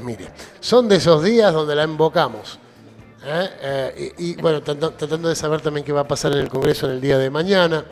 mire, son de esos días donde la invocamos. Bueno, tratando de saber también qué va a pasar en el Congreso en el día de mañana.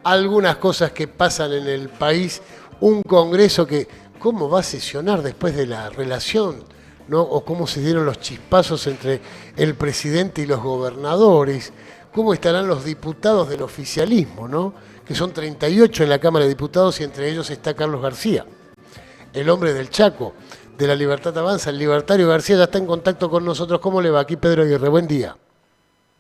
Algunas cosas que pasan en el país. Un Congreso que, ¿cómo va a sesionar después de la relación, ¿no? O cómo se dieron los chispazos entre el presidente y los gobernadores. ¿Cómo estarán los diputados del oficialismo, ¿no? Que son 38 en la Cámara de Diputados y entre ellos está Carlos García, el hombre del Chaco, de La Libertad Avanza, el libertario García, ya está en contacto con nosotros. ¿Cómo le va? Aquí Pedro Aguirre, buen día.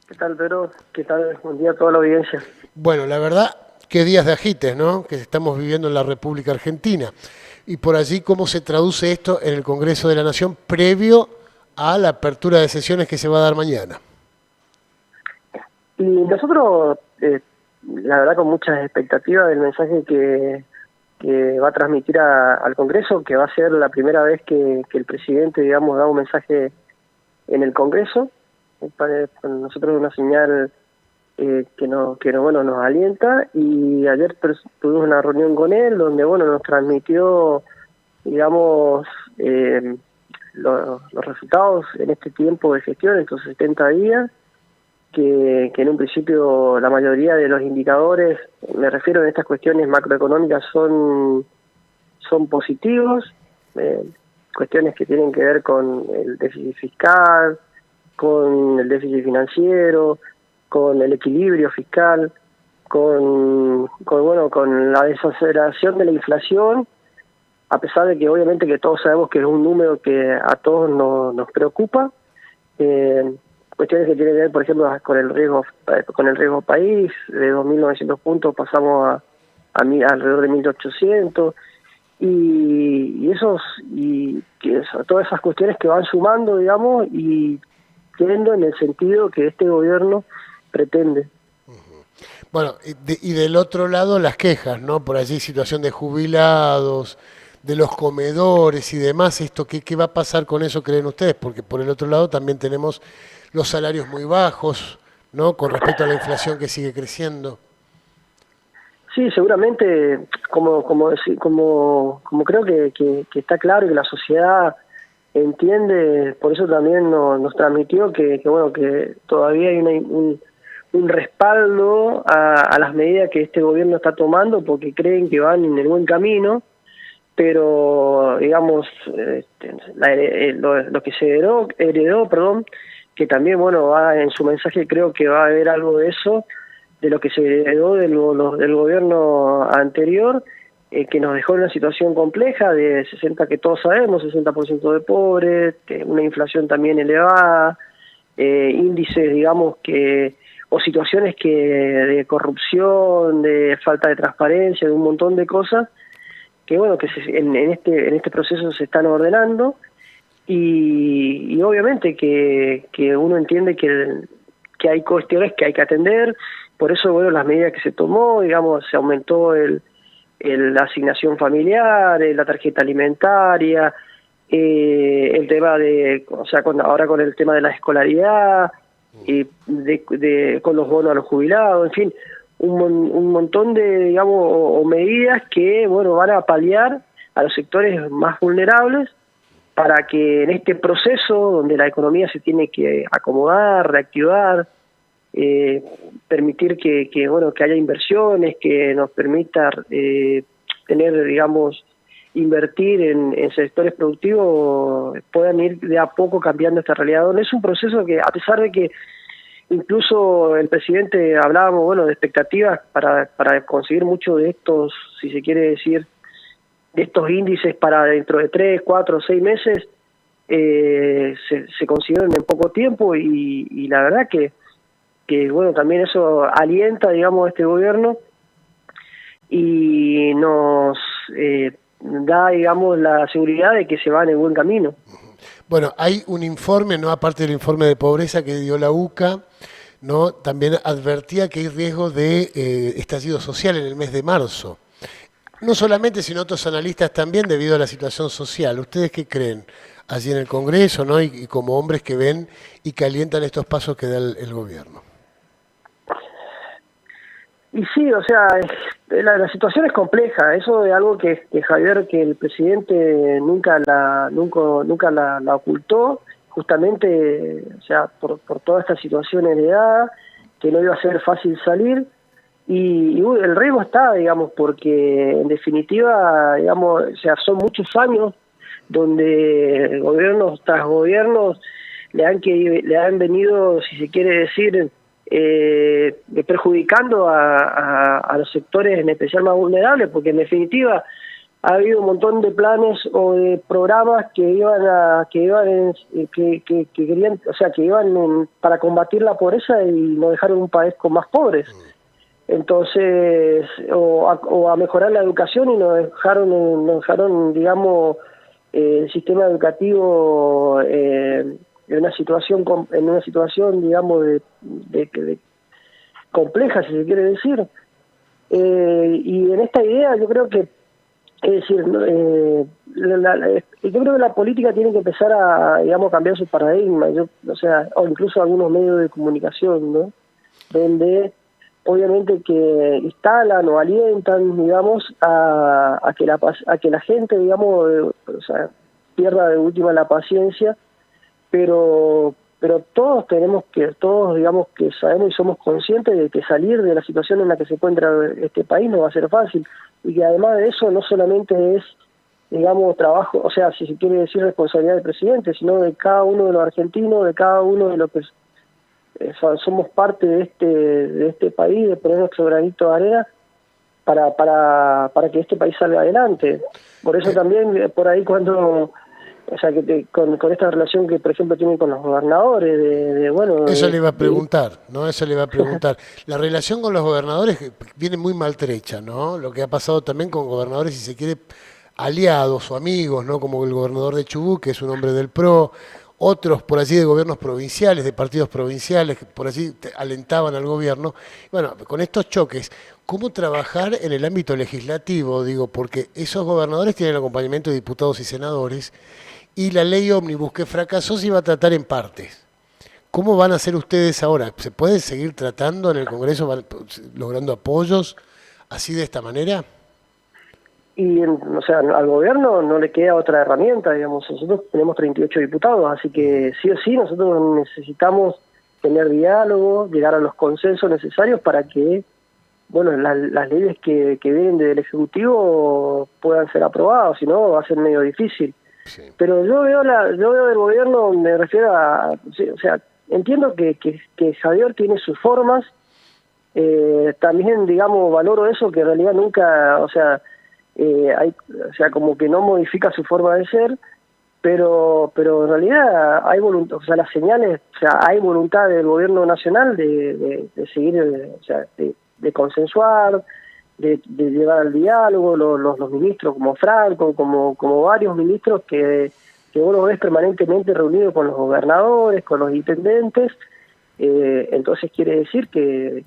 ¿Qué tal, Pedro? ¿Qué tal? Buen día a toda la audiencia. Bueno, la verdad, qué días de ajites, ¿no? Que estamos viviendo en la República Argentina. Y por allí, ¿cómo se traduce esto en el Congreso de la Nación previo a la apertura de sesiones que se va a dar mañana? Y nosotros, la verdad, con muchas expectativas del mensaje que va a transmitir al Congreso, que va a ser la primera vez que el presidente, digamos, da un mensaje en el Congreso. Para nosotros es una señal bueno, nos alienta, y ayer tuvimos una reunión con él donde, bueno, nos transmitió, digamos, los resultados en este tiempo de gestión, estos 70 días, que en un principio la mayoría de los indicadores, me refiero a estas cuestiones macroeconómicas, son positivos, cuestiones que tienen que ver con el déficit fiscal, con el déficit financiero, con el equilibrio fiscal, con la desaceleración de la inflación, a pesar de que obviamente que todos sabemos que es un número que a todos nos preocupa. Cuestiones que tienen que ver, por ejemplo, con el riesgo país. De 2.900 puntos pasamos a alrededor de 1.800, todas esas cuestiones que van sumando, digamos, y yendo en el sentido que este gobierno pretende. Bueno, y del otro lado las quejas, ¿no? Por allí situación de jubilados, de los comedores y demás. Esto, ¿qué va a pasar con eso, creen ustedes? Porque por el otro lado también tenemos los salarios muy bajos, ¿no? Con respecto a la inflación que sigue creciendo. Sí, seguramente, como creo que está claro y que la sociedad entiende, por eso también nos transmitió que todavía hay un respaldo a las medidas que este gobierno está tomando, porque creen que van en el buen camino, pero digamos, lo que se heredó, que también, bueno, va en su mensaje, creo que va a haber algo de eso, de lo que se heredó del gobierno anterior, que nos dejó en una situación compleja de 60, que todos sabemos, 60% de pobres, una inflación también elevada, índices, digamos, o situaciones de corrupción, de falta de transparencia, de un montón de cosas, que bueno, que en este proceso se están ordenando, y obviamente que uno entiende que hay cuestiones que hay que atender. Por eso, bueno, las medidas que se tomó, digamos, se aumentó la asignación familiar, la tarjeta alimentaria, el tema ahora con el tema de la escolaridad, con los bonos a los jubilados, en fin, un montón de, digamos, o medidas que, bueno, van a paliar a los sectores más vulnerables, para que en este proceso donde la economía se tiene que acomodar, reactivar, permitir que haya inversiones, que nos permita tener, digamos, invertir en sectores productivos, puedan ir de a poco cambiando esta realidad. Es un proceso que, a pesar de que incluso el presidente hablábamos, bueno, de expectativas para conseguir mucho de estos, si se quiere decir, de estos índices para dentro de 3, 4, 6 meses, se consiguieron en poco tiempo, y la verdad que bueno, también eso alienta, digamos, a este gobierno, y nos da, digamos, la seguridad de que se va en el buen camino. Bueno, hay un informe, ¿no? Aparte del informe de pobreza que dio la UCA, ¿no? También advertía que hay riesgo de estallido social en el mes de marzo. No solamente, sino otros analistas también, debido a la situación social. ¿Ustedes qué creen allí en el Congreso, ¿no? Y como hombres que ven y que alientan estos pasos que da el gobierno? Y sí, o sea, la situación es compleja. Eso es algo que Javier, que el presidente nunca la ocultó, justamente, o sea, por toda esta situación heredada, que no iba a ser fácil salir. Y el riesgo está, digamos, porque en definitiva, digamos, o sea, son muchos años donde gobiernos tras gobiernos le han venido, si se quiere decir, perjudicando a los sectores en especial más vulnerables, porque en definitiva ha habido un montón de planes o de programas que querían, o sea, que iban para combatir la pobreza y nos dejaron un país con más pobres. Entonces, o a mejorar la educación y nos dejaron, digamos, el sistema educativo en una situación, digamos, de compleja, si se quiere decir. Y en esta idea yo creo que, es decir, yo creo que la política tiene que empezar a, digamos, cambiar su paradigma, o sea, o incluso algunos medios de comunicación, ¿no? Donde obviamente que instalan o alientan, digamos, a que la gente, digamos, o sea, pierda de última la paciencia, pero todos digamos que sabemos y somos conscientes de que salir de la situación en la que se encuentra este país no va a ser fácil, y que además de eso no solamente es, digamos, trabajo, o sea, si se quiere decir responsabilidad del presidente, sino de cada uno de los argentinos, de cada uno de los que somos parte de este país, de poner nuestro granito de arena para que este país salga adelante. Por eso también, por ahí cuando, o sea, con esta relación que, por ejemplo, tienen con los gobernadores, bueno... Eso le iba a preguntar, ¿no? Eso le iba a preguntar. La relación con los gobernadores viene muy maltrecha, ¿no? Lo que ha pasado también con gobernadores, si se quiere, aliados o amigos, ¿no? Como el gobernador de Chubut, que es un hombre del PRO, otros por allí de gobiernos provinciales, de partidos provinciales, que por allí alentaban al gobierno. Bueno, con estos choques, ¿cómo trabajar en el ámbito legislativo? Digo, porque esos gobernadores tienen el acompañamiento de diputados y senadores, y la ley ómnibus que fracasó se iba a tratar en partes. ¿Cómo van a hacer ustedes ahora? ¿Se puede seguir tratando en el Congreso, logrando apoyos así de esta manera? Y, o sea, al gobierno no le queda otra herramienta, digamos. Nosotros tenemos 38 diputados, así que sí o sí nosotros necesitamos tener diálogo, llegar a los consensos necesarios para que, bueno, las leyes que vienen del Ejecutivo puedan ser aprobadas, si no va a ser medio difícil. Sí. Pero yo veo del gobierno, me refiero a, o sea, entiendo que Javier tiene sus formas, también, digamos, valoro eso, que en realidad nunca, o sea, o sea, como que no modifica su forma de ser, pero en realidad hay voluntad, o sea, las señales, o sea, hay voluntad del gobierno nacional de seguir, o sea, de consensuar, de llevar al diálogo, los ministros como Franco, como varios ministros que vos los ves permanentemente reunidos con los gobernadores, con los intendentes, entonces quiere decir que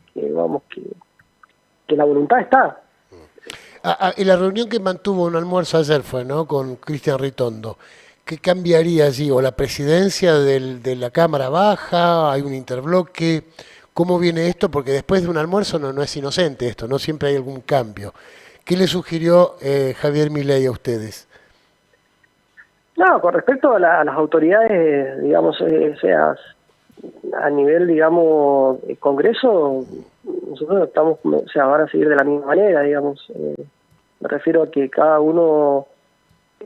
la voluntad está. Y la reunión que mantuvo un almuerzo ayer fue, ¿no?, con Cristian Ritondo. ¿Qué cambiaría allí? ¿O la presidencia de la Cámara Baja? ¿Hay un interbloque? ¿Cómo viene esto? Porque después de un almuerzo no es inocente esto, no siempre hay algún cambio. ¿Qué le sugirió Javier Milei a ustedes? No, con respecto a las autoridades, digamos, sea a nivel, digamos, Congreso, nosotros estamos, o sea, van a seguir de la misma manera, digamos. Me refiero a que cada uno,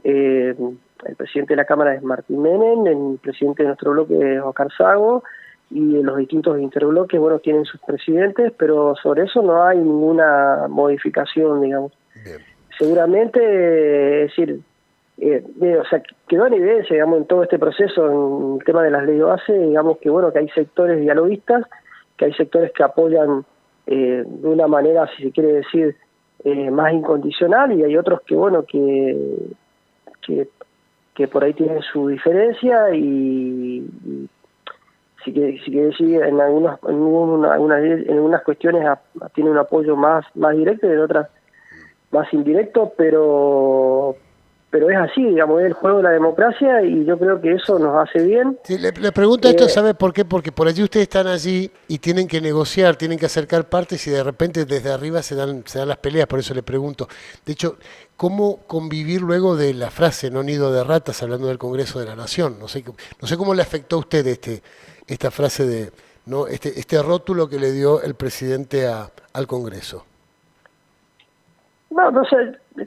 el presidente de la Cámara es Martín Menem, el presidente de nuestro bloque es Oscar Sago, y los distintos interbloques, bueno, tienen sus presidentes, pero sobre eso no hay ninguna modificación, digamos. Bien. Seguramente, es decir, o sea, quedó en evidencia, digamos, en todo este proceso, en el tema de las leyes base, digamos que, bueno, que hay sectores dialoguistas, que hay sectores que apoyan de una manera, si se quiere decir, más incondicional, y hay otros que, bueno, que por ahí tienen su diferencia y si quiere decir, en algunas cuestiones tiene un apoyo más directo y en otras más indirecto, pero pero es así, digamos, es el juego de la democracia y yo creo que eso nos hace bien. Sí, le pregunto esto, ¿sabe por qué? Porque por allí ustedes están allí y tienen que negociar, tienen que acercar partes y de repente desde arriba se dan las peleas, por eso le pregunto. De hecho, ¿cómo convivir luego de la frase no nido de ratas hablando del Congreso de la Nación? No sé cómo le afectó a usted esta frase de, ¿no? Este rótulo que le dio el presidente al Congreso. No, no sé,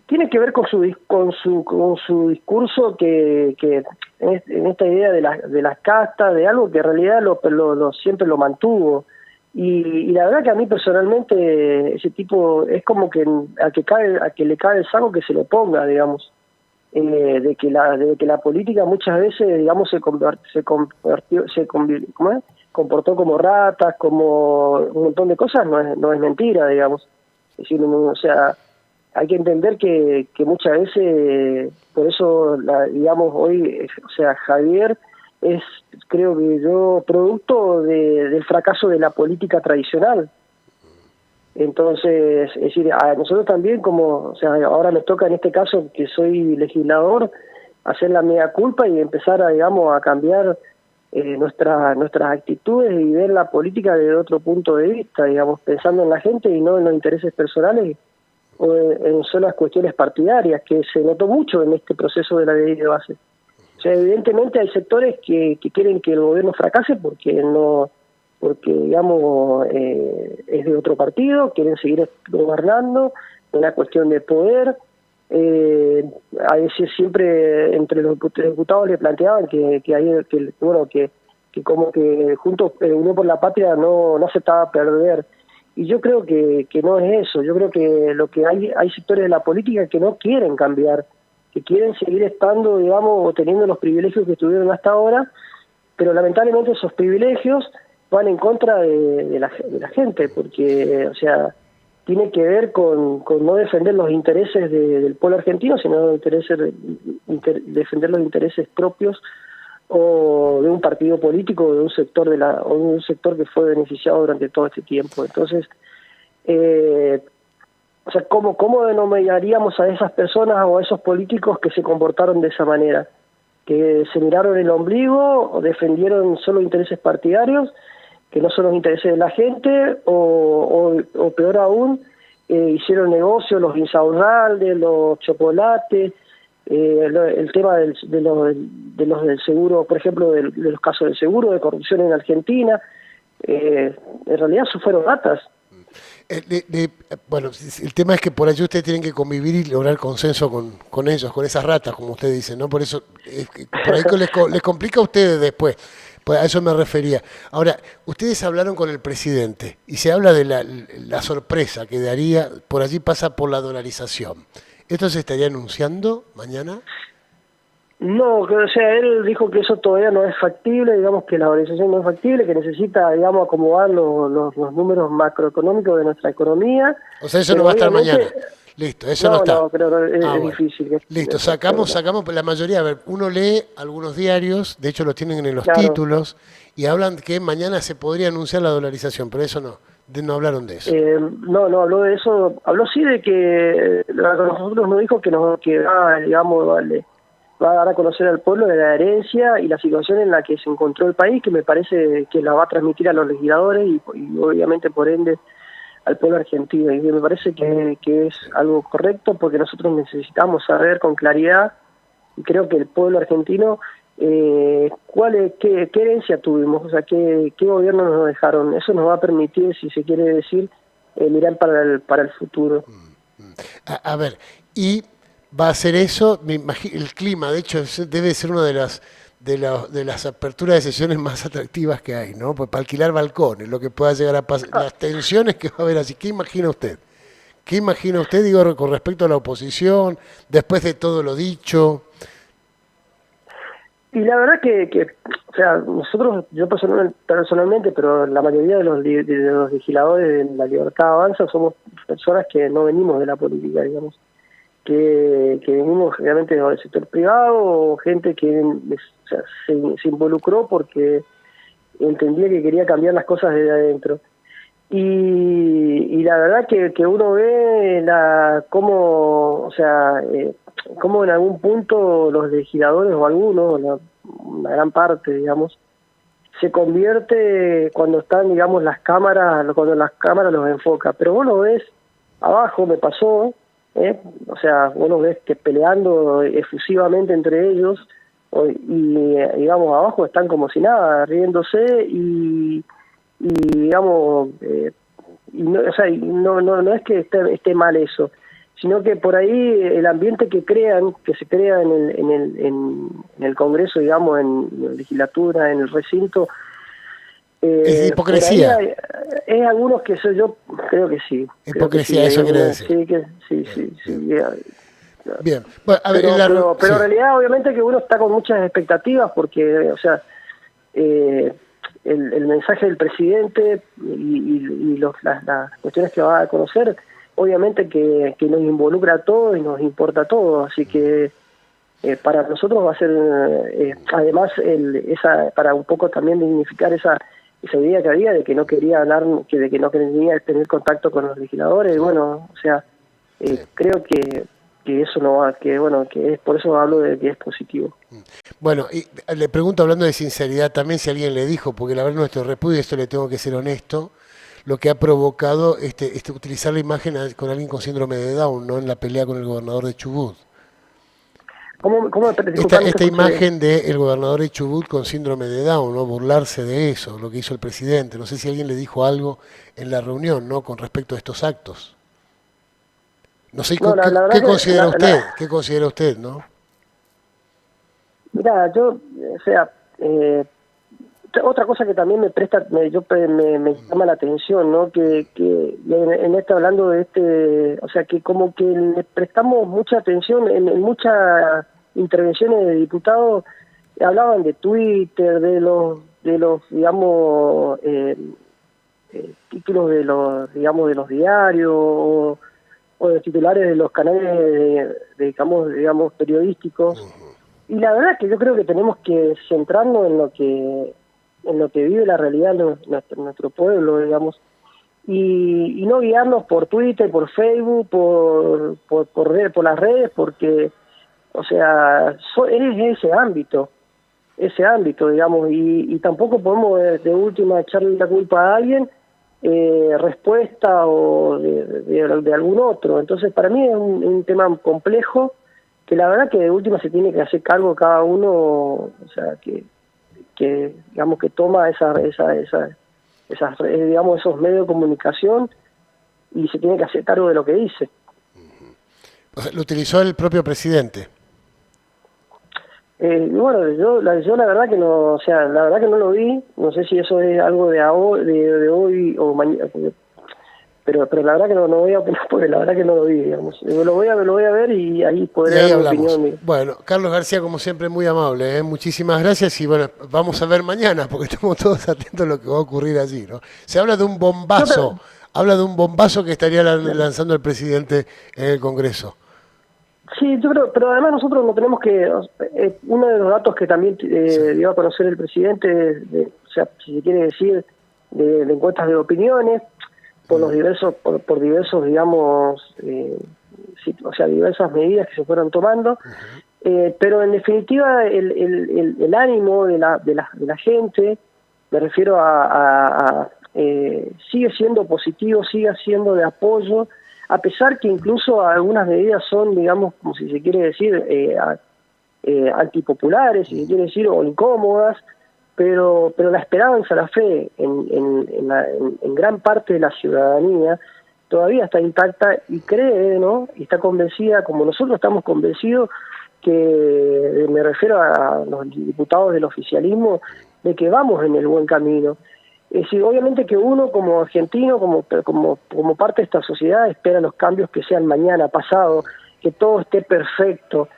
tiene que ver con su discurso que en esta idea de las castas, de algo que en realidad siempre lo mantuvo. Y la verdad que a mí personalmente ese tipo es como que a que le cae el saco que se lo ponga, digamos. De que la política muchas veces, digamos, ¿cómo es? Comportó como ratas, como un montón de cosas, no es mentira, digamos. Es decir, o sea, hay que entender que muchas veces, por eso, digamos, hoy, o sea, Javier es, creo que yo, producto del fracaso de la política tradicional. Entonces, es decir, a nosotros también, o sea, ahora me toca en este caso, que soy legislador, hacer la mea culpa y empezar digamos, a cambiar nuestras actitudes y ver la política desde otro punto de vista, digamos, pensando en la gente y no en los intereses personales o en solas cuestiones partidarias, que se notó mucho en este proceso de la ley de base. O sea, evidentemente hay sectores que quieren que el gobierno fracase porque digamos, es de otro partido, quieren seguir gobernando, una cuestión de poder. A veces siempre entre los diputados le planteaban que como que juntos Unión por la Patria no aceptaba perder. Y yo creo que no es eso. Yo creo que lo que hay sectores de la política que no quieren cambiar, que quieren seguir estando, digamos, o teniendo los privilegios que tuvieron hasta ahora, pero lamentablemente esos privilegios van en contra de la gente, porque, o sea, tiene que ver con no defender los intereses del pueblo argentino, sino defender los intereses propios o de un partido político o de un sector o de un sector que fue beneficiado durante todo este tiempo. Entonces, o sea, ¿cómo denominaríamos a esas personas o a esos políticos que se comportaron de esa manera? Que se miraron el ombligo o defendieron solo intereses partidarios, que no son los intereses de la gente, o peor aún, hicieron negocio los Insaurralde, los chocolates, el tema de los del seguro, por ejemplo, de los casos del seguro, de corrupción en Argentina. En realidad eso fueron ratas. Bueno, el tema es que por allí ustedes tienen que convivir y lograr consenso con ellos, con esas ratas, como usted dice, ¿no? Por eso, por ahí les complica a ustedes después. Pues a eso me refería. Ahora, ustedes hablaron con el presidente y se habla de la sorpresa que daría, por allí pasa por la dolarización. ¿Esto se estaría anunciando mañana? No, o sea, él dijo que eso todavía no es factible, digamos que la dolarización no es factible, que necesita, digamos, acomodar los números macroeconómicos de nuestra economía. O sea, eso no va a estar mañana. Listo, eso no está. No, pero es difícil. Listo, sacamos la mayoría. A ver, uno lee algunos diarios, de hecho lo tienen en los títulos, y hablan que mañana se podría anunciar la dolarización, pero eso no hablaron de eso. No habló de eso, habló sí de que nosotros nos dijo que digamos, va a dar a conocer al pueblo de la herencia y la situación en la que se encontró el país, que me parece que la va a transmitir a los legisladores y obviamente por ende al pueblo argentino, y me parece que es algo correcto porque nosotros necesitamos saber con claridad, y creo que el pueblo argentino, qué herencia tuvimos, o sea, qué gobierno nos dejaron. Eso nos va a permitir, si se quiere decir, mirar para el futuro. A ver, y va a ser eso, me imagino, el clima, de hecho, debe ser una de las aperturas de sesiones más atractivas que hay, ¿no? Pues para alquilar balcones, lo que pueda llegar a pasar, las tensiones que va a haber así. ¿Qué imagina usted? ¿Qué imagina usted, digo, con respecto a la oposición, después de todo lo dicho? Y la verdad que o sea, nosotros, yo personalmente, pero la mayoría de los legisladores de La Libertad Avanza somos personas que no venimos de la política, digamos. Que venimos realmente del sector privado, o gente que se involucró porque entendía que quería cambiar las cosas desde adentro. Y la verdad que uno ve cómo, o sea, cómo en algún punto los legisladores o algunos, una gran parte, digamos, se convierte cuando están, digamos, cuando las cámaras los enfoca. Pero vos lo ves abajo, me pasó, o sea, vos lo ves que peleando efusivamente entre ellos, y digamos, abajo están como si nada, riéndose y digamos, y no, o sea, no es que esté mal eso, sino que por ahí el ambiente que se crea en el Congreso, digamos, en la legislatura, en el recinto, es hipocresía. Es algunos que yo creo que sí. Hipocresía, que sí, eso quiere decir. Sí, sí. Bien. Bueno, a ver, pero sí. en realidad, obviamente que uno está con muchas expectativas porque, o sea, el mensaje del presidente y las cuestiones que va a conocer, obviamente que nos involucra a todos y nos importa a todos, así que para nosotros va a ser, además, para un poco también dignificar esa idea que había de que no quería hablar, de que no quería tener contacto con los legisladores, y bueno, o sea, creo que eso no va, que bueno, que es por eso hablo de que es positivo. Bueno, y le pregunto, hablando de sinceridad, también si alguien le dijo, porque la verdad nuestro repudio, esto le tengo que ser honesto, lo que ha provocado utilizar la imagen con alguien con síndrome de Down, ¿no? En la pelea con el gobernador de Chubut. Esta imagen del gobernador de Chubut con síndrome de Down, ¿no? Burlarse de eso, lo que hizo el presidente. No sé si alguien le dijo algo en la reunión, ¿no? Con respecto a estos actos. No sé, No, ¿qué considera usted? ¿Qué considera usted, no? Mira, yo, o sea, otra cosa que también me llama la atención, ¿no? Que en hablando de o sea, que como que le prestamos mucha atención en muchas intervenciones de diputados, hablaban de Twitter, de los digamos, títulos digamos, de los diarios, o de titulares de los canales digamos periodísticos. Y la verdad es que yo creo que tenemos que centrarnos en lo que vive la realidad de nuestro pueblo, digamos, y no guiarnos por Twitter, por Facebook, por las redes, porque, o sea, es ese ámbito, digamos, y tampoco podemos de última echarle la culpa a alguien, respuesta o de algún otro. Entonces, para mí es un tema complejo, que la verdad que de última se tiene que hacer cargo cada uno, o sea, que digamos que toma digamos, esos medios de comunicación, y se tiene que hacer cargo de lo que dice. O sea, lo utilizó el propio presidente. Bueno, yo la verdad que no, o sea, la verdad que no lo vi, no sé si eso es algo de hoy o mañana, pero la verdad que no voy a opinar porque la verdad que no lo vi, digamos. Lo voy a ver y ahí podré dar mi opinión. Bueno, Carlos García, como siempre, muy amable, ¿eh? Muchísimas gracias y bueno, vamos a ver mañana porque estamos todos atentos a lo que va a ocurrir allí, ¿no? Se habla de un bombazo, que estaría lanzando el presidente en el Congreso. Sí, yo creo, pero además nosotros no tenemos que, uno de los datos que también dio a conocer el presidente, o sea, si se quiere decir, de encuestas de opiniones, por los diversos, por diversos, digamos, o sea, diversas medidas que se fueron tomando, pero en definitiva el ánimo de la gente, me refiero sigue siendo positivo, sigue siendo de apoyo, a pesar que incluso algunas medidas son, digamos, como si se quiere decir, antipopulares, si se quiere decir, o incómodas, pero la esperanza, la fe en gran parte de la ciudadanía todavía está intacta y cree, ¿no? Y está convencida, como nosotros estamos convencidos, que me refiero a los diputados del oficialismo, de que vamos en el buen camino. Es decir, obviamente que uno como argentino, como parte de esta sociedad, espera los cambios que sean mañana, pasado, que todo esté perfecto,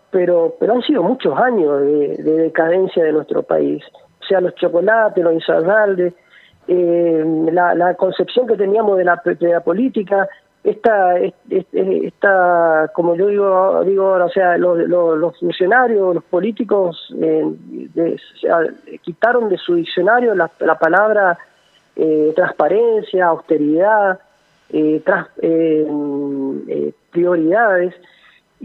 pero han sido muchos años de decadencia de nuestro país. O sea, los chocolates, los insalgaldes, la concepción que teníamos de la política, esta, como yo digo ahora, o sea, los funcionarios, los políticos, quitaron de su diccionario la palabra transparencia, austeridad, prioridades,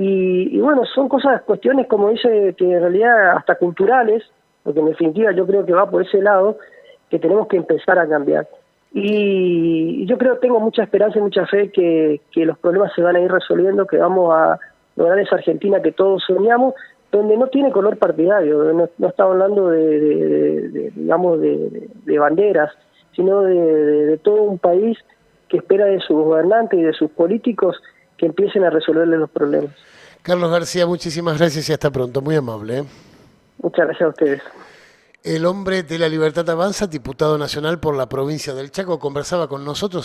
y bueno, son cuestiones como dice, que en realidad hasta culturales, porque en definitiva yo creo que va por ese lado, que tenemos que empezar a cambiar. Y yo tengo mucha esperanza y mucha fe que los problemas se van a ir resolviendo, que vamos a lograr esa Argentina que todos soñamos, donde no tiene color partidario, no estamos hablando digamos, de banderas, sino de todo un país que espera de sus gobernantes y de sus políticos que empiecen a resolverle los problemas. Carlos García, muchísimas gracias y hasta pronto, muy amable. Muchas gracias a ustedes. El hombre de la Libertad Avanza, diputado nacional por la provincia del Chaco, conversaba con nosotros.